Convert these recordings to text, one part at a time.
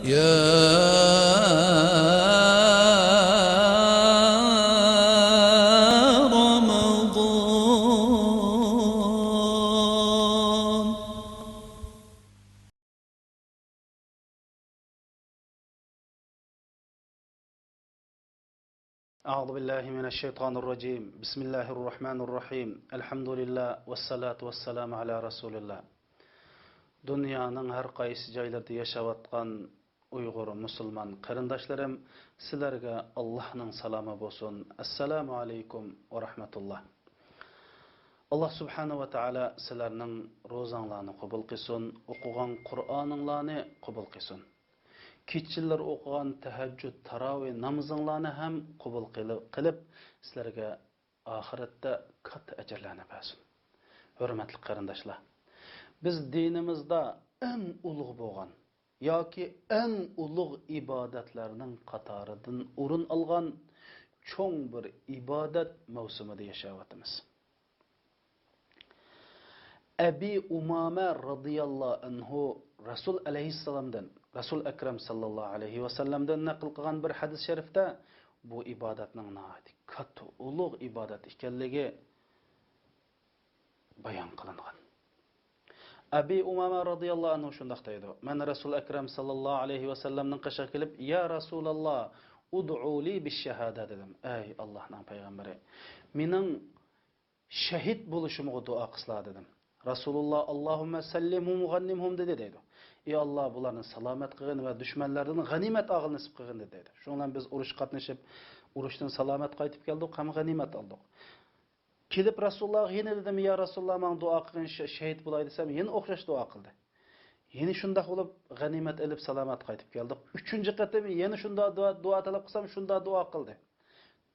يا رمضان. أعوذ بالله من الشيطان الرجيم. بسم الله الرحمن الرحيم. الحمد لله والصلاة والسلام على رسول الله. Dünyanın her qaysı joylarida yaşayotgan Uyg'ur musulmon qarindoshlarim, sizlarga Allohning salomi bo'lsin. Assalomu alaykum va rahmatulloh. Alloh subhanahu va taolo sizlarning ro'zanglarni qabul qilsin, o'qigan Qur'oninglarni qabul qilsin. Keçiler okuğan teheccüd, taravih namazlarını hem kabul kılıp sizlerge ahirette kat ecirlerini versin. Hürmetli kardeşler, biz dinimizde en uluğ boğan, ya ki en uluğ ibadetlerinin katarıdın urun algan çoğun bir ibadet mevsiminde yaşayatımız. Ebi Umame radıyallahu anhu Resul aleyhisselam'dan, Resul Ekrem sallallahu aleyhi ve sellem'den nakıl kılan bir hadis-i şerifte bu ibadetinin nahati katı uluğ ibadet ikenligi bayan kılıngan. Ebi Umame radıyallahu anhu şundak deydi. Men Resul Ekrem sallallahu aleyhi ve sellem'den kışa kelip ya Resulallah ud'u li bis şehade dedim. Ey Allah'ın peygamberi menin şehit buluşumu dua kısla dedim. Resulullah Allahümme sellimhum gannimhum dedi. Ey Allah bularni salomat qilgin va düşmanlardan g'animat og'il nisib qilgin dedi. Shundan biz urush qatnashib, urushdan salomat qaytib keldik, ham g'animat oldik. Kelib Rasululloh yana dedim, ya Rasululloh men duo qilgin shahid bo'lay desam, yana o'xshash duo qildi. Yana shunda bo'lib g'animat olib salomat qaytib keldik. 3-qatim yana shunda duo talab qilsam, shunda duo qildi.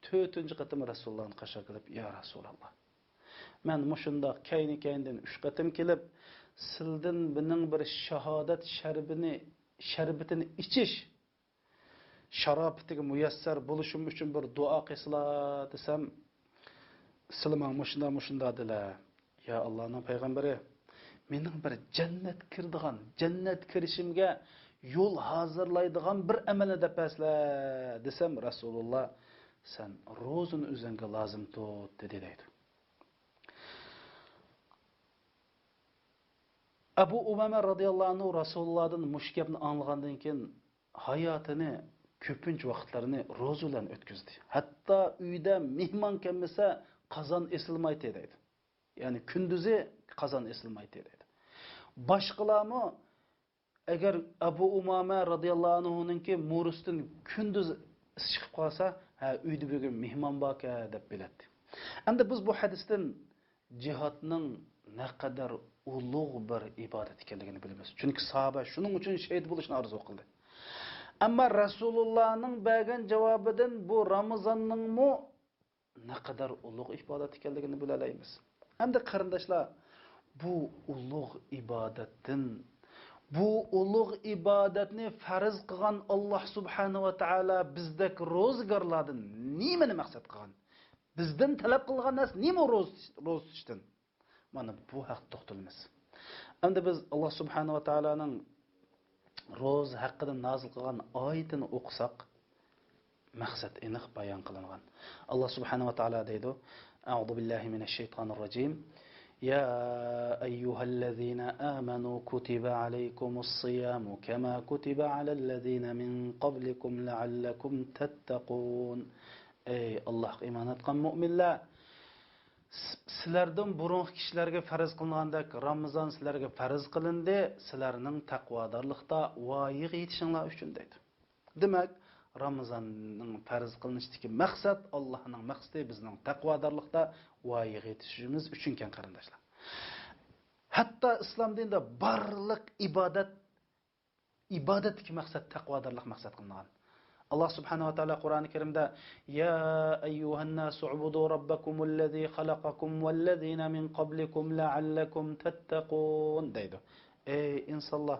4-qatim Rasulullohni qasha qilib, ya Rasululloh men mushunda kayni-kayndan 3 qatim kelib sildin bening bir shahodat sharbitini ichish sharofatiga muyassar bo'lishim uchun bir duo qilsizlar desam, silman mushunda dedilar. Ya Allohning payg'ambari, mening bir jannat kirdigan, jannat kirishimga yo'l hozirlaydigan bir amalni depaslar desam, Rasululloh sen ro'zini o'zingga lozim tut dedi. Abu Umame radıyallahu anhu Resulullah'dan müşkebini anlığandan keyin hayatını köpünç vaqtlarini ro'za bilan o'tkazdi. Hatta uyda mehmon kelmasa qozon esilmaydi deydi. Ya'ni kunduzi qozon esilmaydi deydi. Boshqalarmi agar Abu Umame radıyallahu anhu'ningki murusdan kunduz chiqib qolsa, ha uyda bugun mehmon borka deb biladi. Endi biz bu hadisdan cihatning naqadar ulug' bir ibodat ekanligini bilamiz. Chunki sahoba shuning uchun shahid bo'lishni orzu qildi. Ammo Rasulullohning bergan javobidan bu Ramazonning mu naqadar ulug' ibodat ekanligini bilalaymiz. Hamda qarindoshlar, bu ulug' ibodatdan, bu ulug' ibodatni farz qilgan Alloh subhanahu va taolo bizdek ro'zgorlardan nimani maqsad qilgan? Bizdan talab qilgan narsa nima ro'za tutishdan? Mana bu haqda to'xtalamiz. Endi biz Alloh subhanahu va taoloning ro'za haqida nozil qilgan oyatini o'qisak, maqsad aniq bayon qilingan. Alloh subhanahu va taolo deydi: "A'udhu billahi minash shaytonir rojim. Ya ayyuhallazina amanu kutiba alaykumus siyamu kama kutiba alal ladzina min qablikum la'allakum tattaqun." Ey Alloh iymon etgan mu'minlar, sizlardan burun kishilarga farz qilingandak Ramazon sizlarga farz qilindi, sizlarning taqvodorlikda voyaga yetishinglar uchun deydi. Demak, Ramazonning farz qilinishdagi maqsad Allohning maqsadi bizning taqvodorlikda voyaga yetishimiz uchun ekan qarindoshlar. Hatto islom dinida barliq ibodatdagi maqsad taqvodorlik maqsad qilingan. Allah subhanahu wa ta'ala Kur'an-ı Kerim'de Ya eyyuhan nasu ubudu rabbakumulladhi khalaqakum vallazina min qablikum la'allakum tattaqun deydi. Ey insanlar,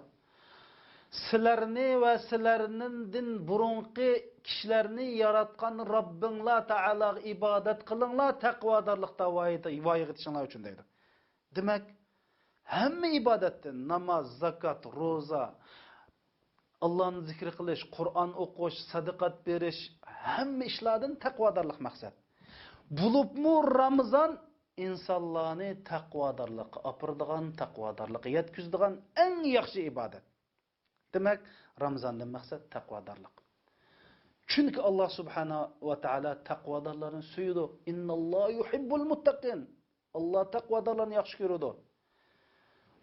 sizlarni va sizlarning din burunqi kishilarni yaratgan Rabbinglar Ta'alaga ibodat qilinglar, taqvodorlikda voyaga yetishinglar uchun deydi. Demak, hamma ibodatdan namoz, zakot, ro'za, Allah'ın zikri qilish, Qur'on o'qish, sadaqat berish, hamma ishlardan taqvodorlik maqsad. Bulupmu Ramazan insonlarni taqvodorlikqa opiradigan, taqvodorlikqa yetkazadigan eng yaxshi ibodat. Demak, Ramazondan maqsad taqvodorlik. Chunki Alloh subhanahu va taolo taqvodorlarni suyudi. Innallohu yuhibbul muttaqin. Alloh taqvodorlarni yaxshi ko'radi.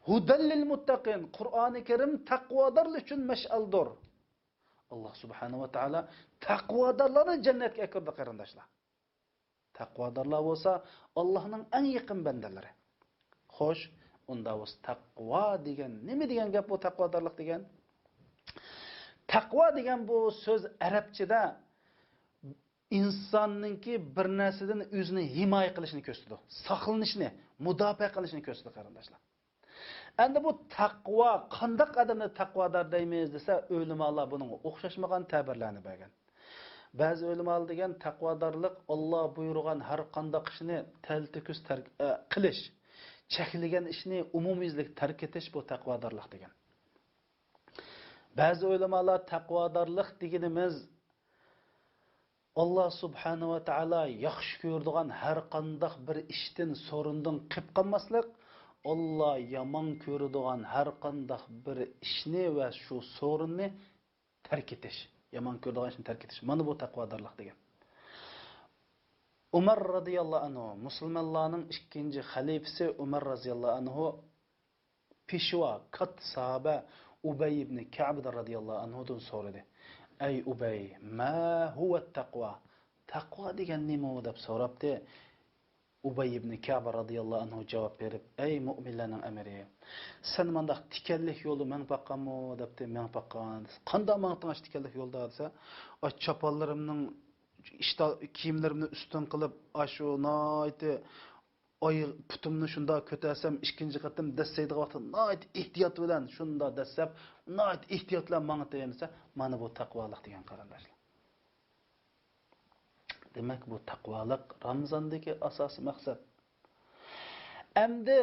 Hudallil muttaqin. Qur'oni Karim taqvodorlar uchun mash'aldir. Alloh subhanahu va taolo taqvodorlarni jannatga kirdi qarindoshlar. Taqvodorlar bo'lsa Allohning eng yaqin bandalari. Xo'sh, unda o'z taqvo degan nima degan gap bu taqvodorlik degan? Taqvo degan bu so'z arabchada insonningki bir narsadan o'zini himoya qilishini ko'rsatadi. Saqlanishni, mudofaa qilishni ko'rsatadi qarindoshlar. Endi bu taqvo qanday odamni taqvodor deymiz desa, ulamolar buning o'xshashmagan ta'birlarni bergan. Ba'zi ulamolar degan taqvodorlik Alloh buyurgan har qanday ishni taltikus qilish, cheklagan ishni umumiylik tark etish bu taqvodorlik degan. Ba'zi ulamolar taqvodorlik deganimiz Alloh subhanahu va taolo yaxshi ko'radigan har qanday bir ishdan, so'rindan qilib qolmaslik, Alloh yomon ko'radigan har qanday bir ishni va shu so'rinni tark etish, yomon ko'radigan ishni tark etish. Mana bu taqvodorlik degan. Umar radhiyallohu anhu, musulmonlarning ikkinchi xalifasi Umar radhiyallohu anhu peshvo, kat sahaba Ubay ibn Ka'b radhiyallohu anhu dan so'radi. Ey Ubay, ma huwa taqvo? Taqvo degan nima deb so'rabdi. Ubay ibn Ka'b radhiyallohu anhu javob berib, ey mu'minlarning amiri, sen menda tikanlik yo'lda men baqqanmi debdi, men baqqan. Qanday maqtang tikanlik yo'lda desa, chaponlarimning kiyimlarimni ustun qilib, shu noiti oy putumni shunda ko'tarsam, ikkinchi qatim dassaydigan vaqtda noit ehtiyot bilan shunda dassab, noit ehtiyot bilan mangtayin desa, mana bu taqvolik degan qarindoshlar. Demak, bu taqvolik Ramazondagi asosiy maqsad. Endi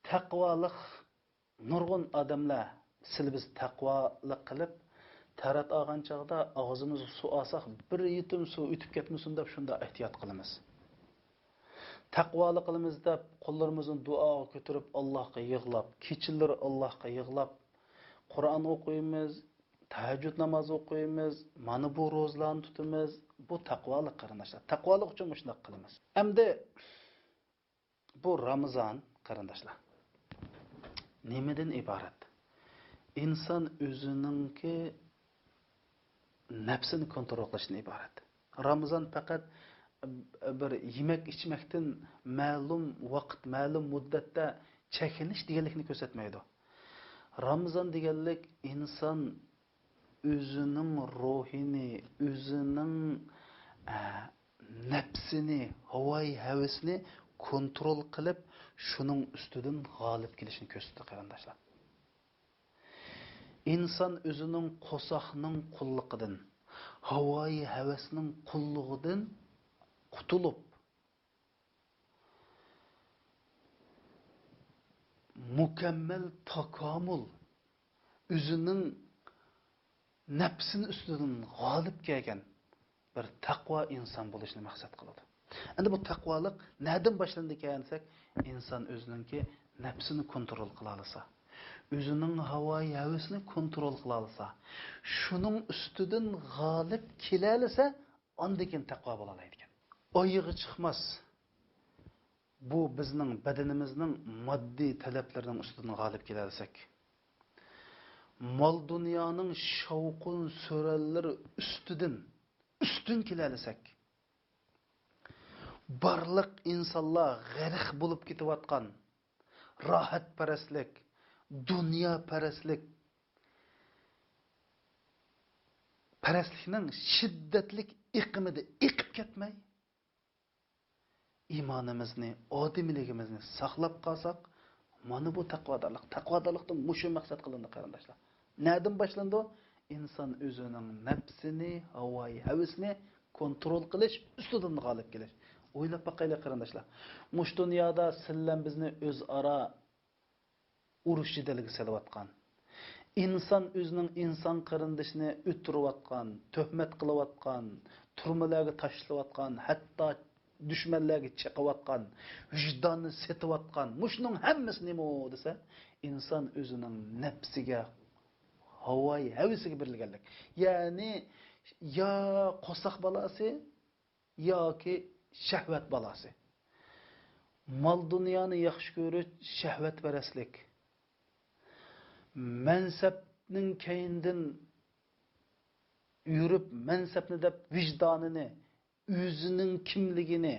taqvolik nurg'un odamlar biz taqvolik qilib tarat olgan chog'da og'zimizni suv olsak, bir yutum suv o'tib ketmasin deb shunda ehtiyot qilamiz. Taqvolik qilamiz deb qo'llarimizni duoga ko'tarib Allohga yig'lab, kechillar Allohga yig'lab, Qur'on o'qiymiz, tahajjud namozi o'qiymiz, mana bu ro'zlarni tutamiz. Bu taqvolik qarindoshlar. Taqvolik uchun shunday qilamiz. Endi bu Ramazon qarindoshlar nimadan iborat? Inson o'zininki nafsini kontrol qilishdan iborat. Ramazon faqat bir yemek ichmakdan ma'lum vaqt, ma'lum muddatda chekinish deganlikni ko'rsatmaydi. Ramazon deganlik inson o'zining ruhini, o'zining nafsini, havoyi havasini kontrol qilib, shuning ustidan g'olib kelishini ko'rsatdi qarindoshlar. İnsan o'zining qo'soqning qulliqidan, havoyi havasining qullig'idan qutulib, mukammal takomul o'zining nafsini ustidan g'olib kelgan bir taqvo inson bo'lishni maqsad qiladi. Endi bu taqvolik nereden boshlandi desak, inson o'zininki nafsini kontrol qila olsa, o'zining havoyi havasini kontrol qila olsa, shuning ustidan g'olib kela olsa, ondan keyin taqvo bo'la oladi ekan. Oyig'i chiqmas. Bu bizning badanimizning moddiy talablarining ustidan g'olib kela olsak, mol dunyoning shavqun so'rallari ustun kela olsak, barliq insonlar g'arq bo'lib ketayotgan rohatparastlik, dunyo parastlikning shiddatlik iqimida iqib ketmay, iymonimizni, odimligimizni saqlab qolsak, mana bu taqvodorlik. Taqvodorlikdan mushu maqsad qilindi qarindoshlar. Nereden boshlandi? İnson o'zining nafsini, havoyi havasini kontrol qilish, ustidan g'olib kelish. O'ylab boqaylik qarindoshlar. Mush dunyoda sizlar bizni o'zaro urush jidaliga solayotgan, inson o'zining inson qarindishini o'tirayotgan, tuhmat qilayotgan, turmalarga tashlayotgan, hatto dushmanlarga chiqayotgan, vijdonni setayotgan, mushning hammasi nima desa, inson o'zining nafsiga, havoy havisiga berilganlik. Ya'ni ya qo'saq balasi yoki shahvat balasi. Mal dunyoni yaxshi ko'rish shahvatparastlik. Mansabning keyindan yurib mansabni deb vijdonini, o'zining kimligini,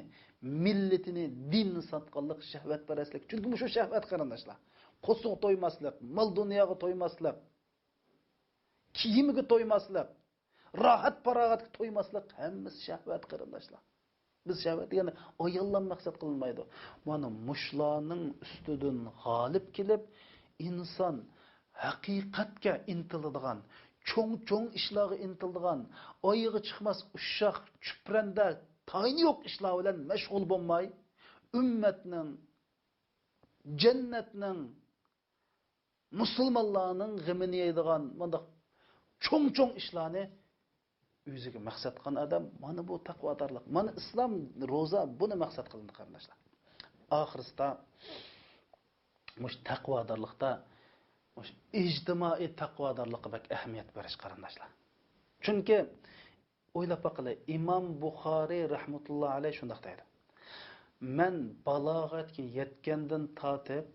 millatini, dinni sotganlik shahvatparastlik. Chunki bu shu shahvat qarindoshlar. Qo'suq to'ymaslik, mal dunyoga to'ymaslik, kiyimiga to'ymaslik, rohat farog'atga to'ymaslik hammasi shahvat qarindoshlar. Biz shahvat deganda ayollar maqsad qilinmaydi. Mana mushlarning ustidan g'olib kelib, inson haqiqatga intiladigan, cho'ng ishlarga intiladigan, oyiga chiqmas ushaq, chupranda, tayini yo'q ishlar bilan mashg'ul bo'lmay, ummatning, jannatning, musulmonlarning g'imini yeydigan bunday cho'ng ishlarni o'ziga maqsad qilgan odam, mana bu taqvodorlik. Mana islom, roza buni maqsad qilindi qarindoshlar. Oxirsida mush taqvodorlikda ijtimoiy taqvodorlikqa bak ahamiyat berish qarindoshlar. Chunki o'ylab baqila, Imom Buxoriy rahmatullohi alayhi shunday deydi. Men balog'atga yetgandan tortib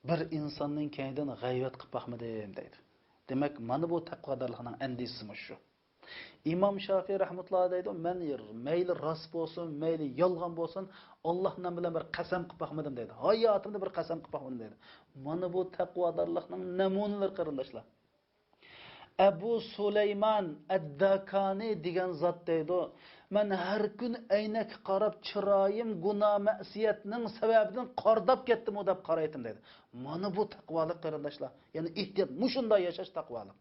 bir insonning kaynidan g'ayvat qilib baxmadim deydi. Demak, mana bu taqvodorlikning andisi shu. İmam Şafii rahmetullah deydi, men meyli rast bo'lsin, meyli yolg'on bo'lsin, Allohdan bilan bir qasam qilib baxmadim deydi. Hayotimda bir qasam qilib baxmadim deydi. Mana bu taqvodorlikning namunalari qarindoshlar. Abu Sulaymon ad-Dakani degan zot deydi, men har kun aynak qarab chiroyim gunoh ma'siyatning sababidan qordab ketdim deb qaraydim deydi. Mana bu taqvolik qarindoshlar. Ya'ni ehtiyot, mushunda yashash taqvolik.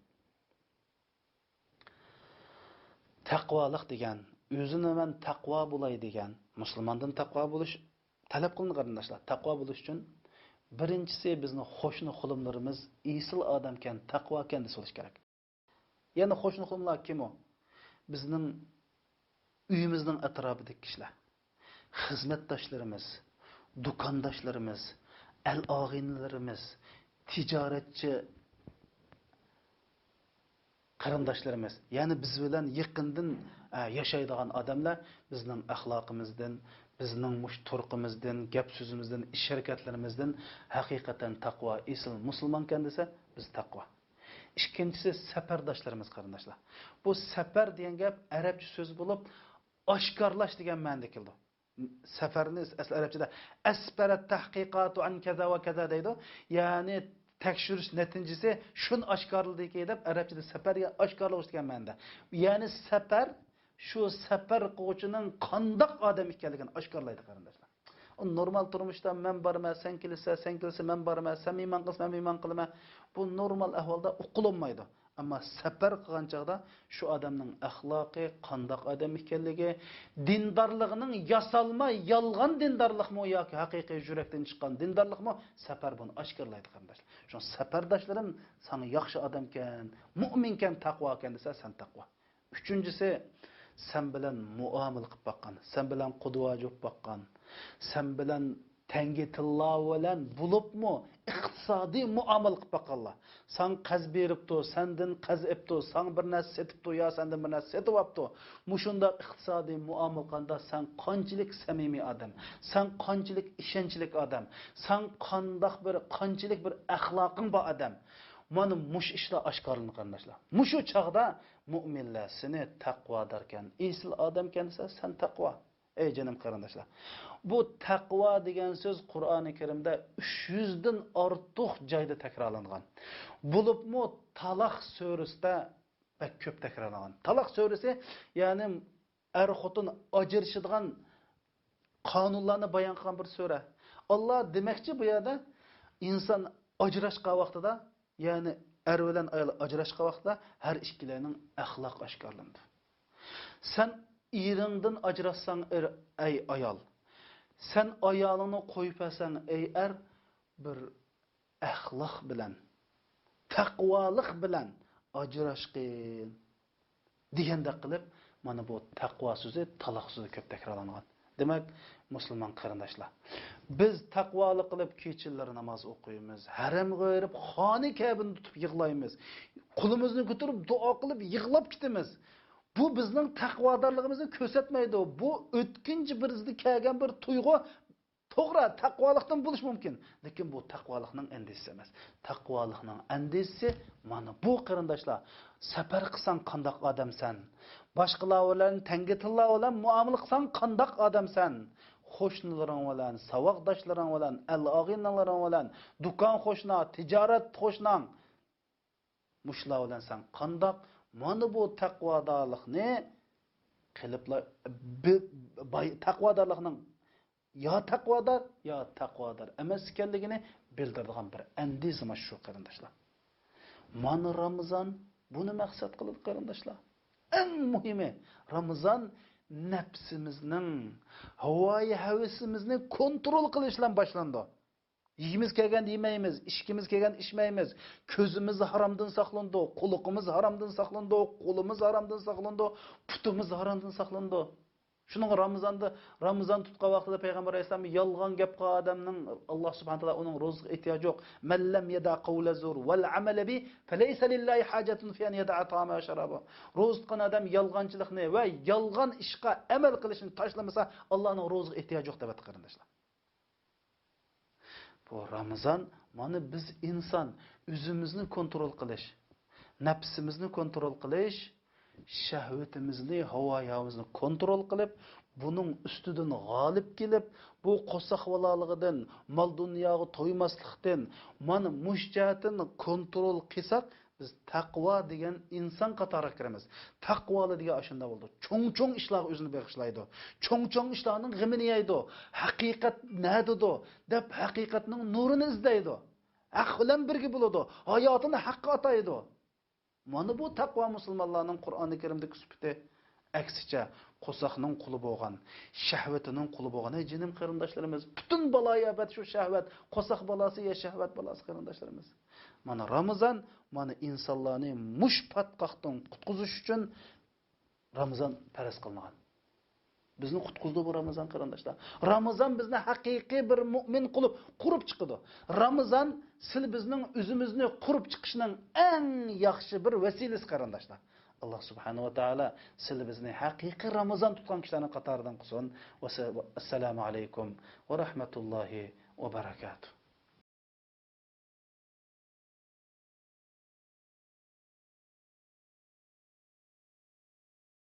Taqvolik degan, o'zini men taqvo bo'lay degan, musulmondan taqvo bo'lish talab qilingan qarindoshlar. Taqvo bo'lish uchun birinchisi bizni xo'shni xulumlarimiz isil odamkan, taqvo ekan deb solish kerak. Ya'ni xo'shni xulumlar kim o? Bizning uyimizning atrofidagi kishilar, xizmatdoshlarimiz, do'kondoshlarimiz, al-og'inlarimiz, tijoratchi qarindoshlarimiz, ya'ni biz bilan yaqindan yashaydigan odamlar bizning axloqimizdan, bizning mush turqimizdan, gap so'zimizdan, ish harakatlarimizdan haqiqatan taqvo esil musulmon kan desa, biz taqvo. Ikkinchisi safardoshlarimiz qarindoshlar. Bu safar degan gap arabcha so'z bo'lib, oshkorlash degan ma'noda keldi. Safarni asl arabchada asbarat tahqiqatu an kaza va kaza deydi. Ya'ni tekshirish natijasi shun oshkorligi deb arabchada safarga oshkorlash degan ma'noda. Ya'ni safar shu safar qiluvchining qandoq odam ekanligini oshkorlaydi qarindoshlar. O normal turmushda men borman, sen kelsa, men borman, sen iymon qilsa, men iymon qilaman. Bu normal ahvolda uqulmaydi. Ammo safar qilgan chaqda shu odamning axloqi, qandoq odam ekanligi, dindorligining yasalma, yolg'on dindorlikmi yoki haqiqiy yurakdan chiqqan dindorlikmi, safar buni oshkorlaydi qarindoshlar. Shu safardoshlarim sana yaxshi odamkan, mu'minkan, taqvokan desa, sen taqvo. Uchinchisi sen bilan muomala qilib boqqan, sen bilan qudva bo'lib boqqan, sen bilan tangi tilla bilan bo'libmi iqtisodiy muomala qilib boqqanlar. Sen qaz beribdi, sendin qaz epdi, sen bir narsa setibdi yo sendin bir narsa setyapti. Mushunda iqtisodiy muomala qilganda sen qanchalik samimiy odam, sen qanchalik ishonchli odam, sen qanchalik bir axloqing bor odam. Mana mush ishlar oshkorlanib qarindoshlar. Mushu chaqda mu'minlar seni taqvodorkan, esil odamkan desa, sen taqvo. Ey canım qarindoshlar. Bu taqvo degan so'z Qur'oni Karimda 300 dan ortiq joyda takrorlangan. Bo'libmi Taloq surasida bak ko'p takrorlangan. Taloq surasi, ya'ni er-xotin ajrashadigan qonunlarni bayon qilgan bir sura. Alloh demoqchi bu yerda inson ajrashgan vaqtida, ya'ni er bilan ayol ajrashgan vaqtida har ikkilarining axloq oshkorlandi. Sen eringdan ajrashsang ey ayol, sen ayolingni qo'yib olsang ey er, bir axloq bilan, taqvolik bilan ajrashqin deganda qilib mana bu taqvo so'zi taloq so'zi ko'p takrorlangan. Demak, musulmon qarindoshlar, biz taqvoli qilib kechalari namoz o'qiymiz, haramga berib, xoni kabini tutib yig'laymiz, qo'limizni ko'tarib duo qilib yig'lab ketamiz. Bu bizning taqvodorligimizni ko'rsatmaydi. Bu o'tkinchi bizda kelgan bir tuyg'u. To'g'ri, taqvolikdan bo'lish mumkin, lekin bu taqvolikning andisi emas. Taqvolikning andisi mana bu qarindoshlar, safar qilsang qandoq odamsan? Boshqalar bilan tanga tilla bilan muomala qilsang qandoq odamsan? Qo'shnilaring bilan, savoqdoshlaring bilan, al-og'inalaring bilan, do'kon qo'shna, tijorat qo'shnan mushlar bilan sen qandoq? Mana bu taqvodorlikni qiliblar taqvodorlikning yo taqvodor emas ekanligini bildiradigan bir andizma shu qarindoshlar. Mana Ramazon buni maqsad qilib qarindoshlar. Eng muhimi Ramazon nafsimizning havoyi havasimizni kontrol qilishdan boshlandi. Yeyimiz kelganda yemaymiz, ishkimiz kelganda ishmaymiz, ko'zimiz haromdan saqlandi, quloqimiz haromdan saqlandi, qo'limiz haromdan saqlandi, putimiz haromdan saqlandi. Shuning Ramazon tutgan vaqtida payg'ambar alayhisalom yolg'on gap qilgan odamning Alloh subhanahu va taolo uning rizqiga ehtiyoji yo'q. Man lam yada qawla zur wal amala bi falaysa lillahi hajatun fi an yada'a ta'ama va sharaba. Ro'za tutgan odam yolg'onchilikni va yolg'on ishga amal qilishni tashlamasa, Allohning ro'ziga ehtiyoji yo'q deb qarindoshlar. Bu Ramazon mana biz inson o'zimizni kontrol qilish, nafsimizni kontrol qilish, shahvatimizni, havoyimizni kontrol qilib, buning ustidan g'olib kelib, bu qo'saqvalalig'idan, mol dunyoga to'ymaslikdan, mana mushjatini kontrol qilsak, biz taqvo degan inson qatoriga kiramiz. Taqvoli degan shunda bo'ldi. Cho'ng-cho'ng ishlar o'zini bag'ishlaydi. Cho'ng-cho'ng ishlarning g'imini yeydi. Haqiqat nadido deb haqiqatning nurini izlaydi. Haq bilan birga bo'ladi. Hayotini haqqa ataydi. Mana bu taqvo musulmonlarning Qur'oni Karimdagi sifati. Aksicha qo'saqning quli bo'lgan, shahvatining quli bo'lgan jinim qarindoshlarimiz, butun baloyat shu shahvat, qo'saq balasi ya shahvat balasi qarindoshlarimiz. Mana Ramazon mana insonlarni mush patqoqdan qutqizish uchun Ramazon faraz qilingan. Bizni qutqizdi bu Ramazon qarindoshlar. Ramazon bizni haqiqiy bir mu'min qilib qurib chiqdi. Ramazon sil bizning o'zimizni qurib chiqishning eng yaxshi bir vasilasi qarindoshlar. Allah subhanahu wa ta'ala sil bizni haqiqiy Ramazon tutgan kishilarning qatoridan qilsin. Assalomu alaykum va rahmatullohi va barakatuh.